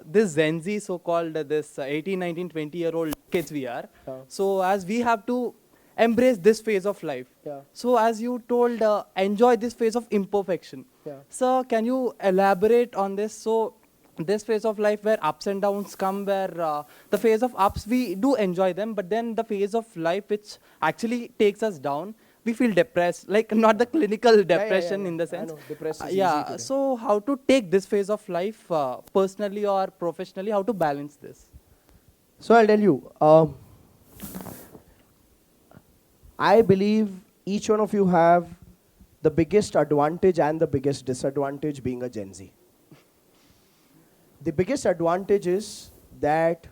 this Gen Z, so-called this 18, 19, 20-year-old kids we are. Yeah. So, as we have to embrace this phase of life. Yeah. So, as you told, enjoy this phase of imperfection. Yeah. Sir, can you elaborate on this? So, this phase of life where ups and downs come, where the phase of ups we do enjoy them, but then the phase of life which actually takes us down, we feel depressed, like not the clinical depression in the sense. I know, depressed is easy Yeah, today. so how to take this phase of life personally or professionally, how to balance this? So I'll tell you, I believe each one of you have the biggest advantage and the biggest disadvantage being a Gen Z. The biggest advantage is that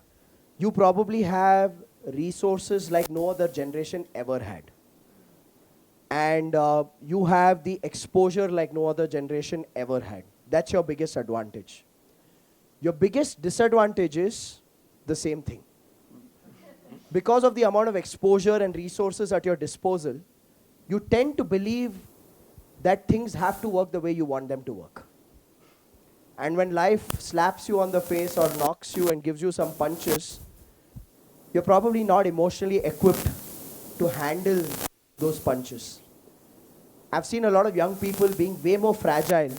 you probably have resources like no other generation ever had. And you have the exposure like no other generation ever had. That's your biggest advantage. Your biggest disadvantage is the same thing. Because of the amount of exposure and resources at your disposal, you tend to believe that things have to work the way you want them to work. And when life slaps you on the face or knocks you and gives you some punches, you're probably not emotionally equipped to handle those punches. I've seen a lot of young people being way more fragile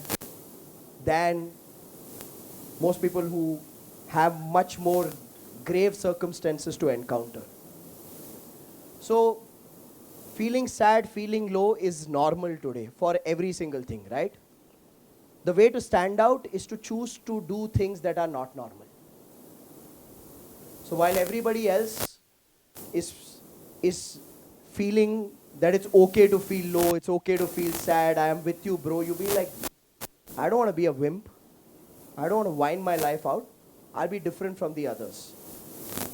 than most people who have much more grave circumstances to encounter. So, feeling sad, feeling low is normal today for every single thing, right? The way to stand out is to choose to do things that are not normal. So while everybody else is feeling that it's okay to feel low, it's okay to feel sad, I am with you, bro, you be like, I don't want to be a wimp. I don't want to wind my life out. I'll be different from the others.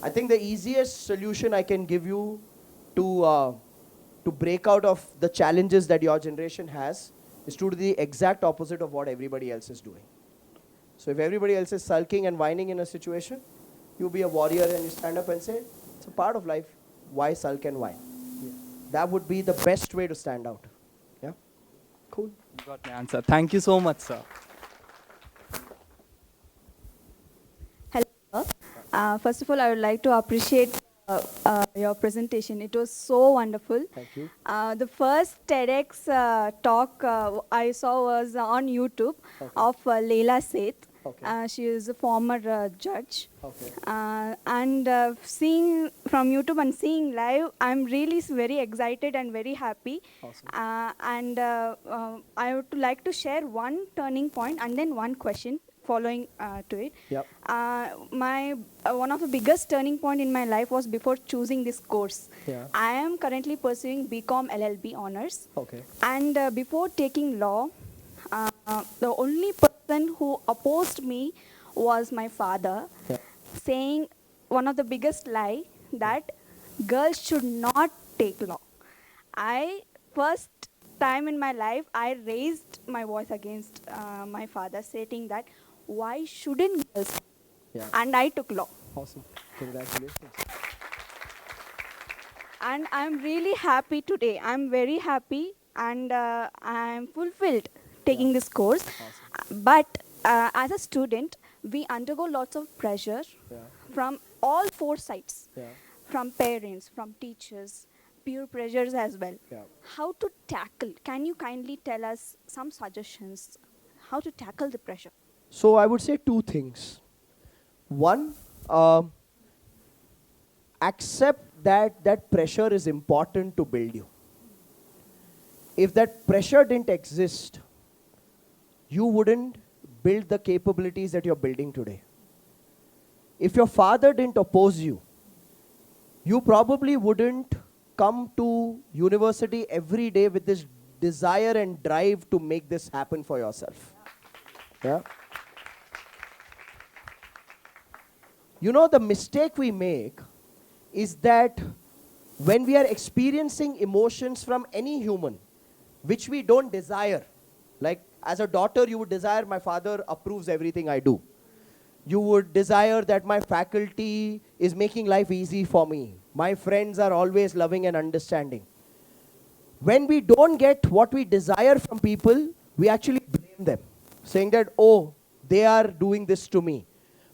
I think the easiest solution I can give you to break out of the challenges that your generation has is to do the exact opposite of what everybody else is doing. So if everybody else is sulking and whining in a situation, you be a warrior and you stand up and say, it's a part of life. Why sulk and whine? Yeah. That would be the best way to stand out. Yeah? Cool. You got my answer. Thank you so much, sir. Hello, sir. First of all, I would like to appreciate your presentation. It was so wonderful. Thank you. The first TEDx talk I saw was on YouTube of Leila Seth. Okay. She is a former judge. Okay. And seeing from YouTube and seeing live, I'm really very excited and very happy. Awesome. And I would like to share one turning point and then one question following to it. Yep. My one of the biggest turning point in my life was before choosing this course. Yeah. I am currently pursuing BCom LLB honors. Okay. And before taking law, the only person who opposed me was my father, Yeah. saying one of the biggest lie that girls should not take law. First time in my life, I raised my voice against my father, stating that why shouldn't girls? Yeah. And I took law. Awesome. Congratulations. And I'm really happy today. I'm very happy and I'm fulfilled taking this course. Awesome. But as a student, we undergo lots of pressure Yeah. from all four sides, Yeah. from parents, from teachers, peer pressures as well. Yeah. How to tackle? Can you kindly tell us some suggestions? How to tackle the pressure? So I would say two things. One, accept that pressure is important to build you. If that pressure didn't exist, you wouldn't build the capabilities that you're building today. If your father didn't oppose you, you probably wouldn't come to university every day with this desire and drive to make this happen for yourself. Yeah. You know, the mistake we make is that when we are experiencing emotions from any human, which we don't desire, like as a daughter, you would desire my father approves everything I do. You would desire that my faculty is making life easy for me. My friends are always loving and understanding. When we don't get what we desire from people, we actually blame them, saying that, oh, they are doing this to me.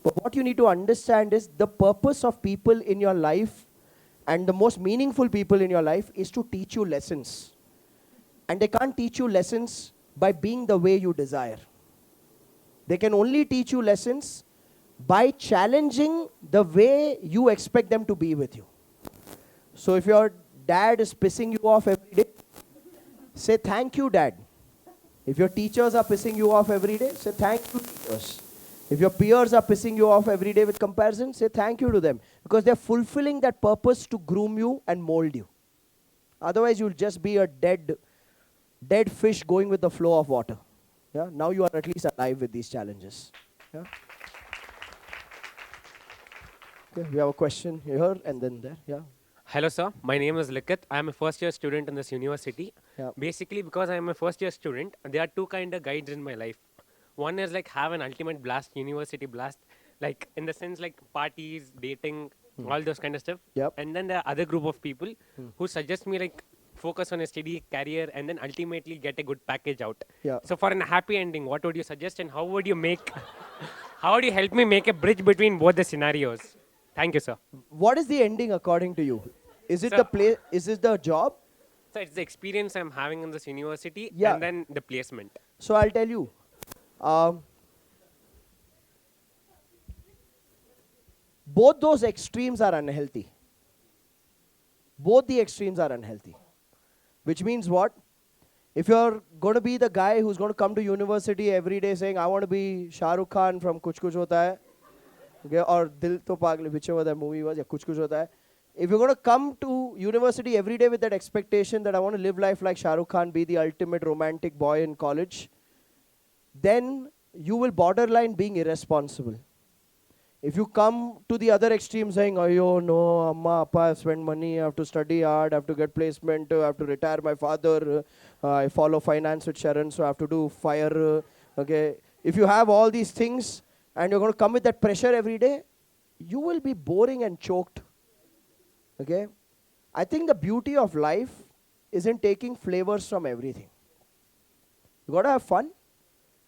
But what you need to understand is the purpose of people in your life and the most meaningful people in your life is to teach you lessons. And they can't teach you lessons by being the way you desire. They can only teach you lessons by challenging the way you expect them to be with you. So if your dad is pissing you off every day, say thank you, dad. If your teachers are pissing you off every day, say thank you, teachers. If your peers are pissing you off every day with comparison, say thank you to them. Because they're fulfilling that purpose to groom you and mold you. Otherwise, you'll just be a dead fish going with the flow of water. Yeah? Now you are at least alive with these challenges. Yeah? Okay, we have a question here and then there. Yeah. Hello, sir. My name is Likit. I am a first-year student in this university. Yeah. Basically, because I am a first-year student, there are two kind of guides in my life. One is like have an ultimate blast, university blast, like in the sense like parties, dating, all those kind of stuff. Yep. And then there are other group of people who suggest me like focus on a steady career and then ultimately get a good package out. Yeah. So for a happy ending, what would you suggest and how would you make, how would you help me make a bridge between both the scenarios? Thank you, sir. What is the ending according to you? Is it Sir. the play? Is this the job? So it's the experience I'm having in this university Yeah. and then the placement. So I'll tell you. Both those extremes are unhealthy. Both the extremes are unhealthy. Which means what? If you're going to be the guy who's going to come to university every day saying, I want to be Shah Rukh Khan from Kuch Kuch Hota Hai, okay, or Dil To Pagal, whichever that movie was, yeah, Kuch Kuch Hota Hai. If you're going to come to university every day with that expectation that I want to live life like Shah Rukh Khan, be the ultimate romantic boy in college, then you will borderline being irresponsible. If you come to the other extreme saying, oh no, Amma, Appa, I spend money, I have to study hard, I have to get placement, I have to retire my father, I follow finance with Sharon, so I have to do fire. Okay. If you have all these things and you're going to come with that pressure every day, you will be boring and choked. Okay. I think the beauty of life is in taking flavors from everything. You got to have fun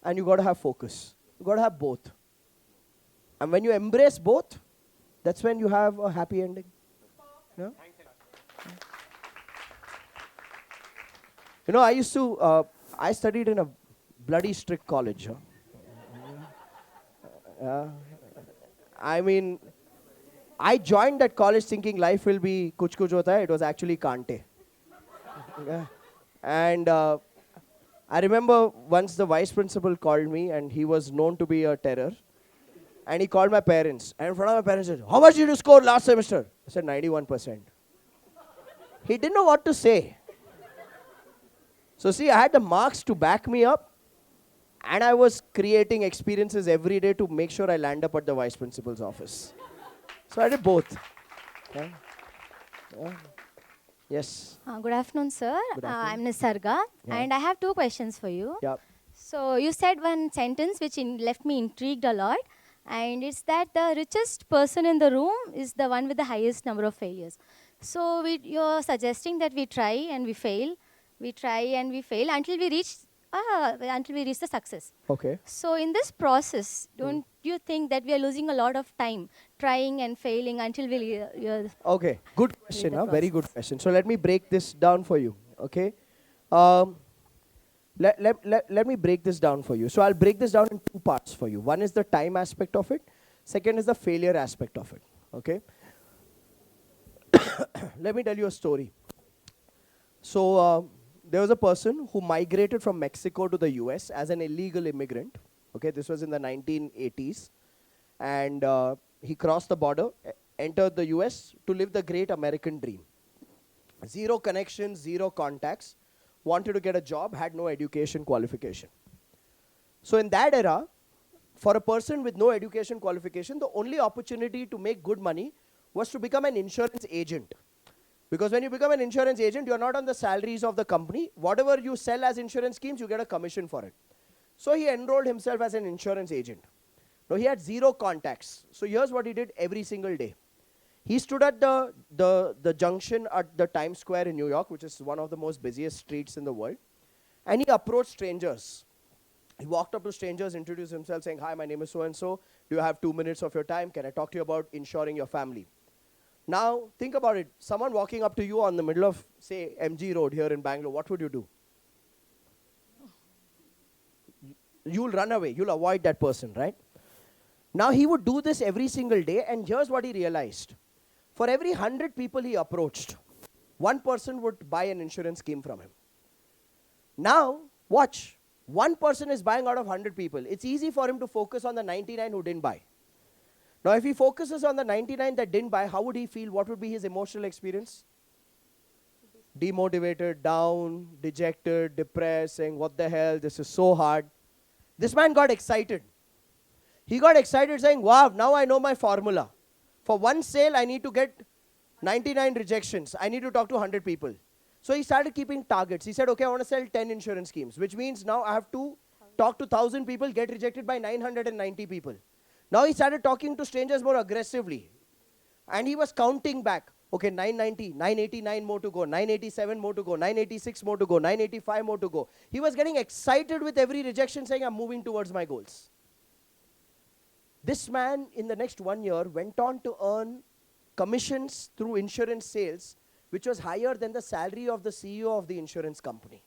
and you got to have focus. You got to have both. And when you embrace both, that's when you have a happy ending. Yeah? You know, I studied in a bloody strict college. I mean, I joined that college thinking life will be kuch kuch hota hai. It was actually kante. Okay. And I remember once the vice principal called me and he was known to be a terror. And he called my parents. And in front of my parents, he said, how much did you score last semester? I said, 91%. He didn't know what to say. So see, I had the marks to back me up. And I was creating experiences every day to make sure I land up at the vice principal's office. So I did both. Yeah. Yeah. Yes. Good afternoon, sir. Good afternoon. I'm Nisarga. Yeah. And I have two questions for you. Yeah. So you said one sentence which left me intrigued a lot. And it's that the richest person in the room is the one with the highest number of failures. So you're suggesting that we try and we fail. We try and we fail until we reach the success. Okay. So in this process, don't you think that we are losing a lot of time trying and failing until we... Okay. Good question. the Very good question. So let me break this down for you. Okay. Let me break this down for you. So I'll break this down in two parts for you. One is the time aspect of it. Second is the failure aspect of it. Okay. Let me tell you a story. So there was a person who migrated from Mexico to the US as an illegal immigrant. Okay. This was in the 1980s. And he crossed the border, entered the US to live the great American dream. zero connections, zero contacts, wanted to get a job, had no education qualification. So in that era, for a person with no education qualification, the only opportunity to make good money was to become an insurance agent. Because when you become an insurance agent, you're not on the salaries of the company. Whatever you sell as insurance schemes, you get a commission for it. So he enrolled himself as an insurance agent. Now he had zero contacts. So here's what he did every single day. He stood at the junction at the Times Square in New York, which is one of the most busiest streets in the world. And he approached strangers. He walked up to strangers, introduced himself, saying, "Hi, my name is so-and-so. Do you have 2 minutes of your time? Can I talk to you about insuring your family?" Now, think about it. Someone walking up to you on the middle of, say, MG Road here in Bangalore, what would you do? You'll run away. You'll avoid that person, right? Now, he would do this every single day, and here's what he realized. For every 100 people he approached, one person would buy an insurance scheme from him. Now, watch. One person is buying out of 100 people. It's easy for him to focus on the 99 who didn't buy. Now, if he focuses on the 99 that didn't buy, how would he feel? What would be his emotional experience? Demotivated, down, dejected, depressed, saying, "What the hell, this is so hard." This man got excited. He got excited saying, "Wow, now I know my formula. For one sale, I need to get 99 rejections. I need to talk to 100 people." So he started keeping targets. He said, "Okay, I want to sell 10 insurance schemes, which means now I have to talk to 1,000 people, get rejected by 990 people." Now he started talking to strangers more aggressively. And he was counting back. Okay, 990, 989 more to go, 987 more to go, 986 more to go, 985 more to go. He was getting excited with every rejection, saying, "I'm moving towards my goals." This man, in the next 1 year, went on to earn commissions through insurance sales, which was higher than the salary of the CEO of the insurance company.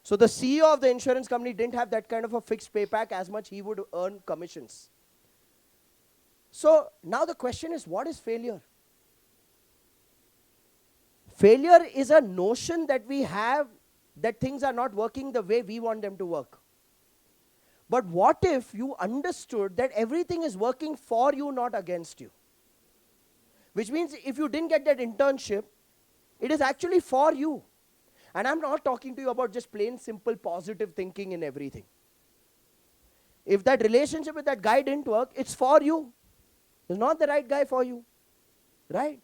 So the CEO of the insurance company didn't have that kind of a fixed pay pack as much he would earn commissions. So now the question is, what is failure? Failure is a notion that we have that things are not working the way we want them to work. But what if you understood that everything is working for you, not against you? Which means if you didn't get that internship, it is actually for you. And I'm not talking to you about just plain simple positive thinking in everything. If that relationship with that guy didn't work, it's for you. It's not the right guy for you. Right?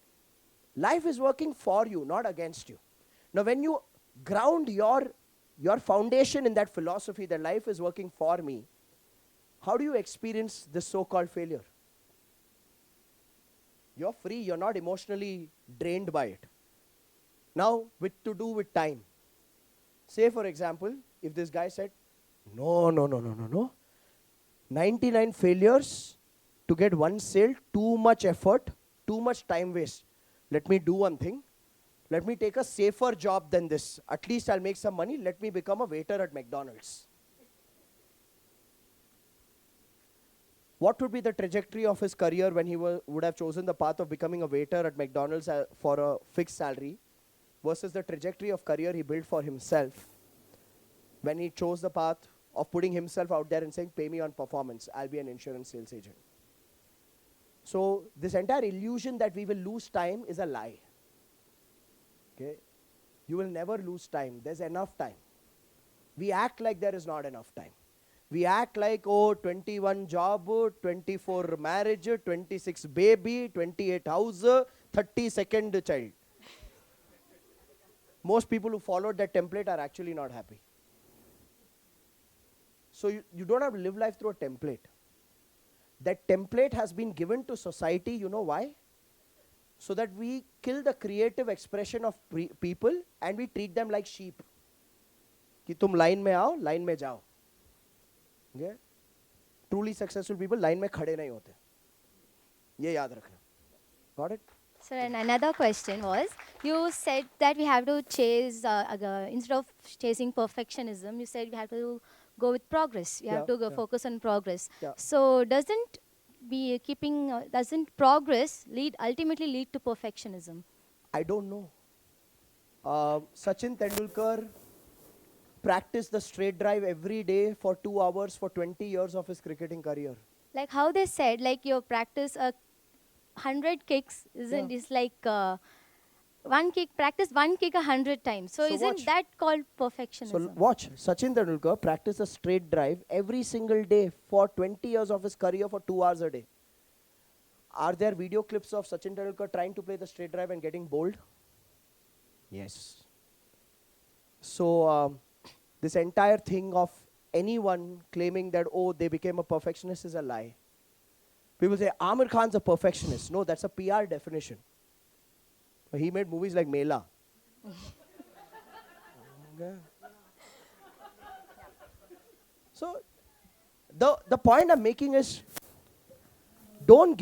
Life is working for you, not against you. Now when you ground your foundation in that philosophy that life is working for me, how do you experience this so-called failure? You're free, you're not emotionally drained by it. Now, to do with time. Say, for example, if this guy said, no, 99 failures to get one sale, too much effort, too much time waste. Let me do one thing. Let me take a safer job than this. At least I'll make some money. Let me become a waiter at McDonald's. What would be the trajectory of his career when he would have chosen the path of becoming a waiter at McDonald's for a fixed salary versus the trajectory of career he built for himself when he chose the path of putting himself out there and saying, "Pay me on performance, I'll be an insurance sales agent." So this entire illusion that we will lose time is a lie. Okay? You will never lose time. There's enough time. We act like there is not enough time. We act like, oh, 21 job, 24 marriage, 26 baby, 28 house, 32nd child. Most people who followed that template are actually not happy. So you don't have to live life through a template. That template has been given to society, you know why? So that we kill the creative expression of people and we treat them like sheep. कि तुम line में आओ, line में जाओ. Okay? Truly successful people line में खड़े नहीं होते. ये याद रखना. Got it? So and another question was, you said that we have to chase, instead of chasing perfectionism, you said we have to go with progress. We have to go focus on progress. Yeah. So doesn't progress ultimately lead to perfectionism? I don't know. Sachin Tendulkar practiced the straight drive every day for 2 hours for 20 years of his cricketing career. Like how they said, like your practice 100 kicks is like practice one kick 100 times. So, So isn't watch. that called So perfectionism? watch, Sachin Tendulkar practice a straight drive every single day for 20 years of his career for 2 hours a day. Are there video clips of Sachin Tendulkar trying to play the straight drive and getting bowled? Yes. So this entire thing of anyone claiming that, oh, they became a perfectionist is a lie. People say, Amir Khan's a perfectionist. No, that's a PR definition. He made movies like Mela. Okay. So the point I'm making is, don't